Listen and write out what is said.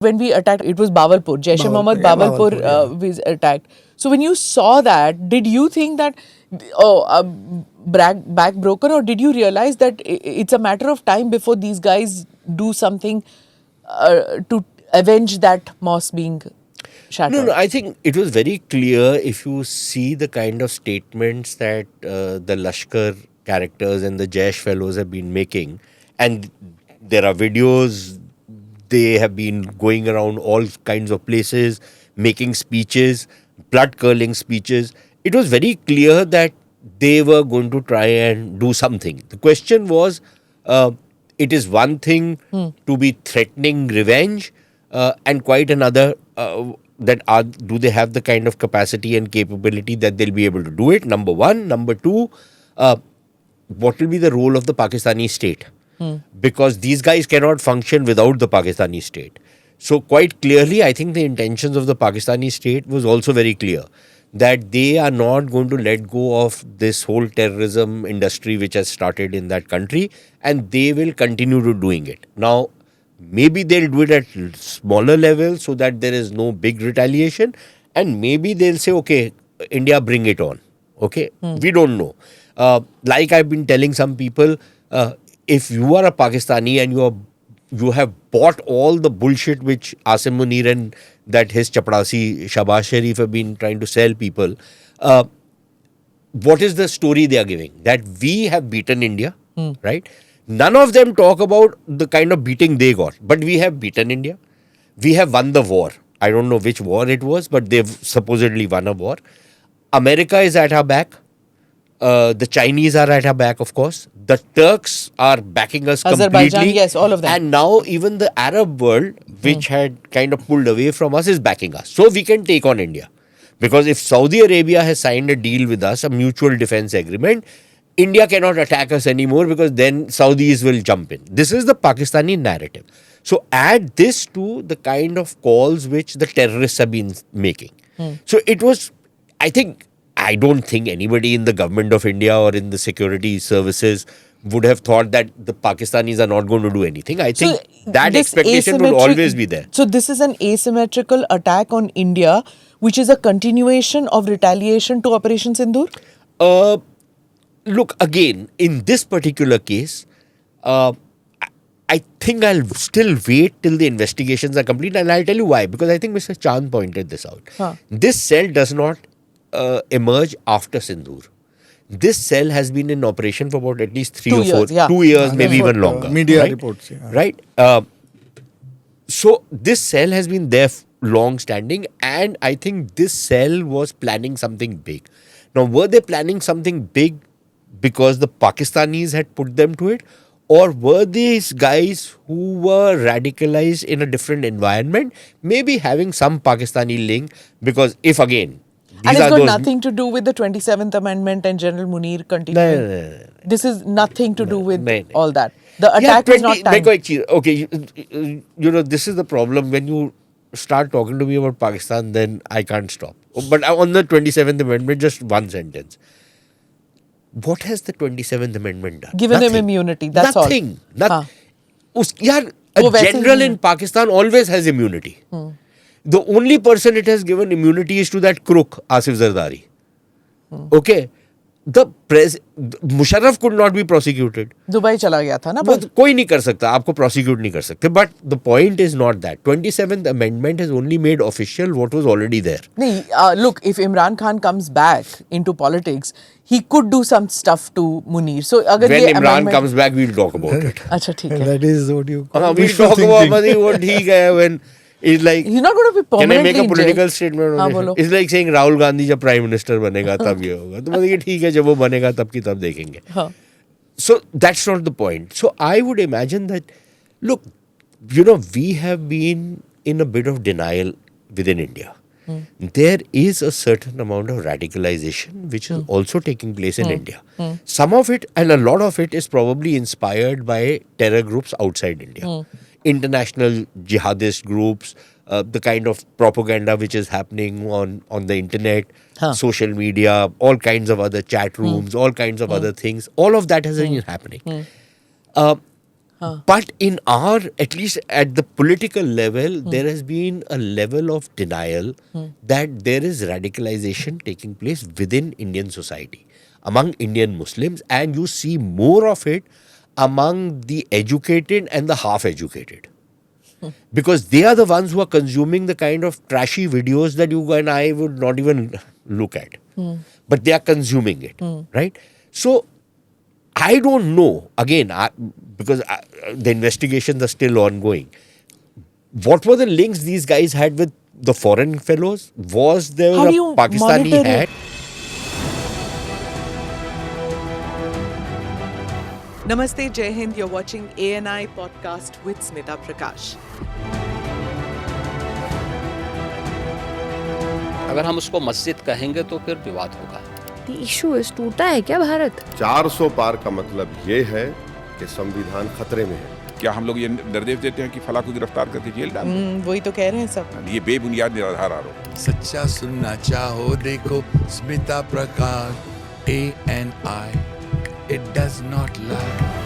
when we attacked, it was Bawalpur, Jaish-e-Mohammed Bawalpur was attacked. So when you saw that, did you think that, back broken, or did you realize that it's a matter of time before these guys do something to avenge that mosque being shattered? No, I think it was very clear if you see the kind of statements that the Lashkar characters and the Jaish fellows have been making, and there are videos, they have been going around all kinds of places, making speeches, blood-curdling speeches. It was very clear that they were going to try and do something. The question was, it is one thing to be threatening revenge, and quite another do they have the kind of capacity and capability that they'll be able to do it? Number one. Number two, what will be the role of the Pakistani state? Because these guys cannot function without the Pakistani state. So quite clearly, I think the intentions of the Pakistani state was also very clear, that they are not going to let go of this whole terrorism industry which has started in that country, and they will continue to doing it. Now, maybe they'll do it at smaller levels so that there is no big retaliation, and maybe they'll say, okay, India, bring it on. Okay, we don't know. Like I've been telling some people, if you are a Pakistani and you have bought all the bullshit which Asim Munir and that his chapadasi Shahbaz Sharif have been trying to sell people, what is the story they are giving? That we have beaten India, right? None of them talk about the kind of beating they got, but we have beaten India. We have won the war. I don't know which war it was, but they've supposedly won a war. America is at our back. The Chinese are at our back, of course. The Turks are backing us Azerbaijan, completely. yes, all of them. And now even the Arab world, which had kind of pulled away from us, is backing us. So we can take on India. Because if Saudi Arabia has signed a deal with us, a mutual defense agreement, India cannot attack us anymore, because then Saudis will jump in. This is the Pakistani narrative. So add this to the kind of calls which the terrorists have been making. So it was, I don't think anybody in the government of India or in the security services would have thought that the Pakistanis are not going to do anything. I think that expectation would always be there. So this is an asymmetrical attack on India, which is a continuation of retaliation to Operation Sindoor? Look, again, in this particular case, I think I'll still wait till the investigations are complete, and I'll tell you why. Because I think Mr. Chand pointed this out. This cell does not emerge after Sindoor. This cell has been in operation for about at least 3 or 4, 2 years, maybe even longer. Media right? reports, right? So this cell has been there long standing, and I think this cell was planning something big. Now, were they planning something big because the Pakistanis had put them to it, or were these guys who were radicalized in a different environment, maybe having some Pakistani link? Because if again, and it's got nothing to do with the 27th Amendment and General Munir continuing. No. This is nothing to do with all that. The attack was not timed. Okay, this is the problem. When you start talking to me about Pakistan, then I can't stop. But on the 27th Amendment, just one sentence. What has the 27th Amendment done? Given him immunity, that's Nothing. all. A general in Pakistan always has immunity. The only person it has given immunity is to that crook, Asif Zardari. Okay. Musharraf could not be prosecuted. Dubai chala gaya tha na. कोई नहीं कर सकता, आपको prosecute नहीं कर सकते. But the point is not that. 27th Amendment has only made official what was already there. Look, if Imran Khan comes back into politics, he could do some stuff to Munir. So, when Imran comes back, we'll talk about it. Achha, theek hai. That is what you call we'll talk about what he hai when it's like, he's not going to be permanently. Can I make a political statement on it? It's like saying Rahul Gandhi जब prime minister बनेगा तब ये होगा. तो मतलब ठीक है, जब वो बनेगा तब की तब देखेंगे. So that's not the point. So I would imagine that, look, we have been in a bit of denial within India. There is a certain amount of radicalization which is also taking place in India. Some of it, and a lot of it, is probably inspired by terror groups outside India. International jihadist groups, the kind of propaganda which is happening on the internet, social media, all kinds of other chat rooms, all kinds of other things. All of that has been happening. But in our, at least at the political level, there has been a level of denial that there is radicalization taking place within Indian society, among Indian Muslims, and you see more of it among the educated and the half-educated. Because they are the ones who are consuming the kind of trashy videos that you and I would not even look at. But they are consuming it, right? So, I don't know, again, because the investigations are still ongoing. What were the links these guys had with the foreign fellows? Was there How a do you Pakistani monitor hat? it? Namaste, Jai Hind. You're watching ANI podcast with Smita Prakash. अगर हम उसको मस्जिद कहेंगे तो फिर विवाद होगा। The issue is टूटा है क्या भारत? 400 पार का मतलब ये है कि संविधान खतरे में है। क्या हम लोग ये निर्देश देते हैं कि फला को गिरफ्तार करके जेल डाल दें? वही तो कह रहे हैं सब। ये बेबुनियाद निराधार आरोप। सच्चा सुनना चाहो देखो स्मिता प्रकाश ANI, it does not lie.